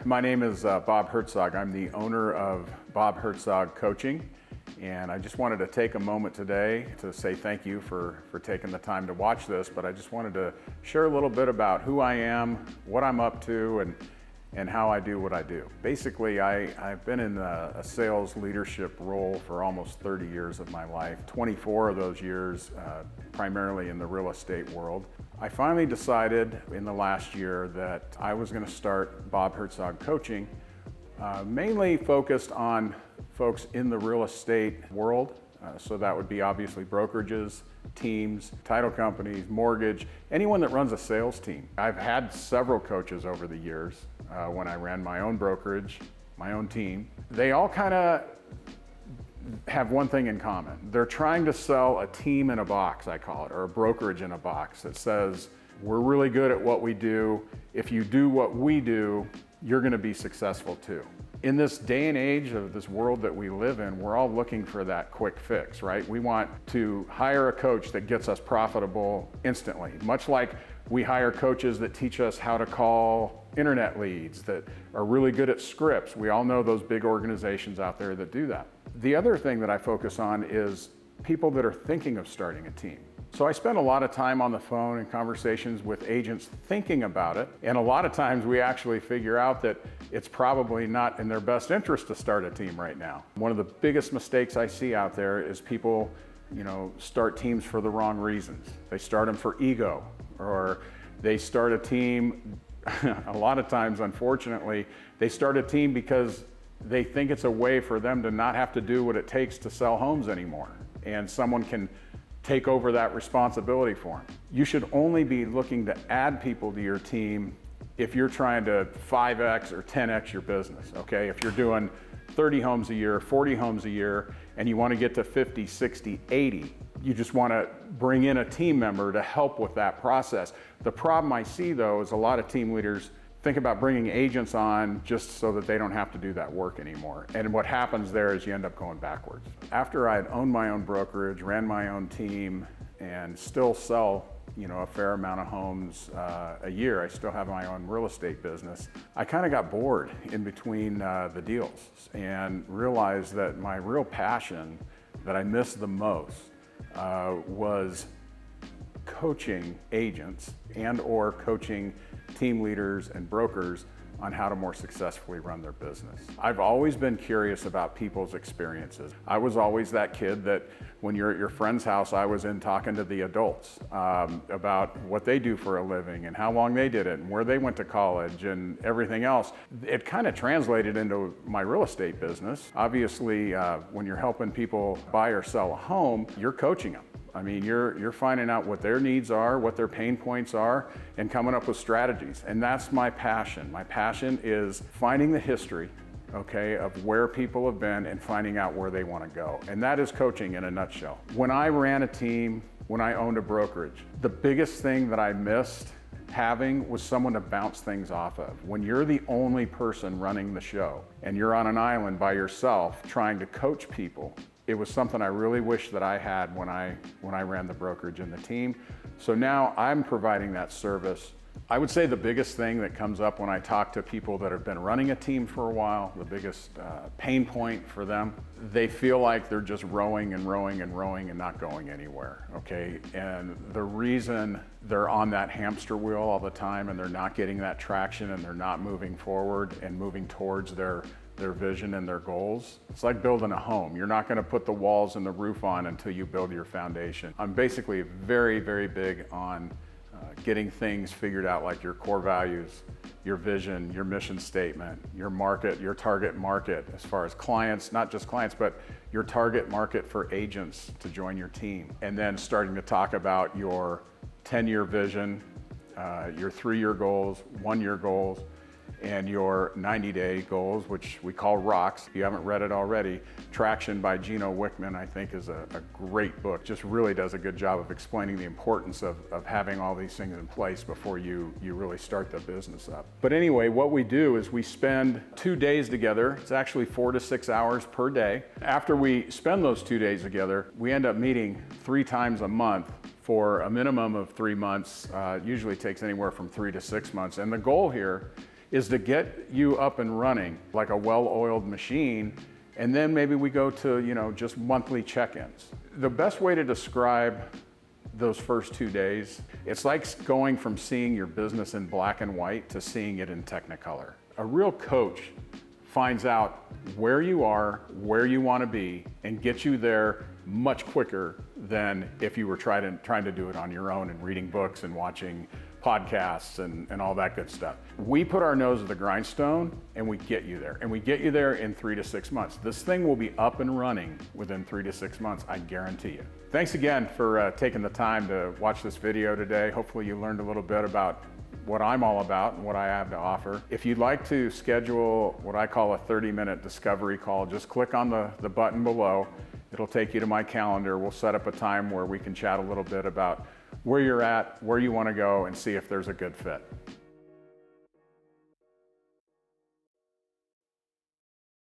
My name is Bob Hertzog. I'm the owner of Bob Hertzog Coaching, and I just wanted to take a moment today to say thank you for taking the time to watch this, but I just wanted to share a little bit about who I am, what I'm up to, and how I do what I do. Basically, I've been in a sales leadership role for almost 30 years of my life, 24 of those years primarily in the real estate world. I finally decided in the last year that I was going to start Bob Hertzog Coaching, mainly focused on folks in the real estate world. So that would be obviously brokerages, teams, title companies, mortgage, anyone that runs a sales team. I've had several coaches over the years when I ran my own brokerage, my own team. They all kind of have one thing in common. They're trying to sell a team in a box, I call it, or a brokerage in a box that says, we're really good at what we do. If you do what we do, you're going to be successful too. In this day and age of this world that we live in, we're all looking for that quick fix, right? We want to hire a coach that gets us profitable instantly, much like we hire coaches that teach us how to call internet leads, that are really good at scripts. We all know those big organizations out there that do that. The other thing that I focus on is people that are thinking of starting a team. So I spend a lot of time on the phone and conversations with agents thinking about it. And a lot of times we actually figure out that it's probably not in their best interest to start a team right now. One of the biggest mistakes I see out there is people, start teams for the wrong reasons. They start them for ego, or they start a team, a lot of times, unfortunately, they start a team because they think it's a way for them to not have to do what it takes to sell homes anymore. And someone can take over that responsibility for them. You should only be looking to add people to your team if you're trying to 5x or 10x your business, okay? If you're doing 30 homes a year, 40 homes a year, and you want to get to 50, 60, 80, you just want to bring in a team member to help with that process. The problem I see though is a lot of team leaders think about bringing agents on just so that they don't have to do that work anymore. And what happens there is you end up going backwards. After I'd owned my own brokerage, ran my own team, and still sell a fair amount of homes a year, I still have my own real estate business, I kind of got bored in between the deals and realized that my real passion that I missed the most was coaching agents and or coaching team leaders and brokers on how to more successfully run their business. I've always been curious about people's experiences. I was always that kid that when you're at your friend's house, I was in talking to the adults about what they do for a living and how long they did it and where they went to college and everything else. It kind of translated into my real estate business. Obviously, when you're helping people buy or sell a home, you're coaching them. I mean, you're finding out what their needs are, what their pain points are, and coming up with strategies. And that's my passion. My passion is finding the history, okay, of where people have been and finding out where they want to go. And that is coaching in a nutshell. When I ran a team, when I owned a brokerage, the biggest thing that I missed having was someone to bounce things off of. When you're the only person running the show and you're on an island by yourself trying to coach people, it was something I really wish that I had when I ran the brokerage and the team. So now I'm providing that service. I would say the biggest thing that comes up when I talk to people that have been running a team for a while, the biggest pain point for them, they feel like they're just rowing and rowing and rowing and not going anywhere, okay? And the reason they're on that hamster wheel all the time and they're not getting that traction and they're not moving forward and moving towards their vision and their goals. It's like building a home. You're not going to put the walls and the roof on until you build your foundation. I'm basically very, very big on getting things figured out, like your core values, your vision, your mission statement, your market, your target market, as far as clients, not just clients, but your target market for agents to join your team. And then starting to talk about your 10-year vision, your 3-year goals, 1-year goals, and your 90-day goals, which we call ROCKS. If you haven't read it already, Traction by Gino Wickman, I think, is a great book. Just really does a good job of explaining the importance of having all these things in place before you really start the business up. But anyway, what we do is we spend 2 days together. It's actually 4 to 6 hours per day. After we spend those 2 days together, we end up meeting 3 times a month for a minimum of 3 months. Usually takes anywhere from 3 to 6 months. And the goal here is to get you up and running like a well-oiled machine, and then maybe we go to, just monthly check-ins. The best way to describe those first 2 days, it's like going from seeing your business in black and white to seeing it in Technicolor. A real coach finds out where you are, where you want to be, and gets you there much quicker than if you were trying to do it on your own and reading books and watching podcasts and all that good stuff. We put our nose to the grindstone and we get you there. And we get you there in 3 to 6 months. This thing will be up and running within 3 to 6 months, I guarantee you. Thanks again for taking the time to watch this video today. Hopefully you learned a little bit about what I'm all about and what I have to offer. If you'd like to schedule what I call a 30-minute discovery call, just click on the button below. It'll take you to my calendar. We'll set up a time where we can chat a little bit about where you're at, where you want to go, and see if there's a good fit.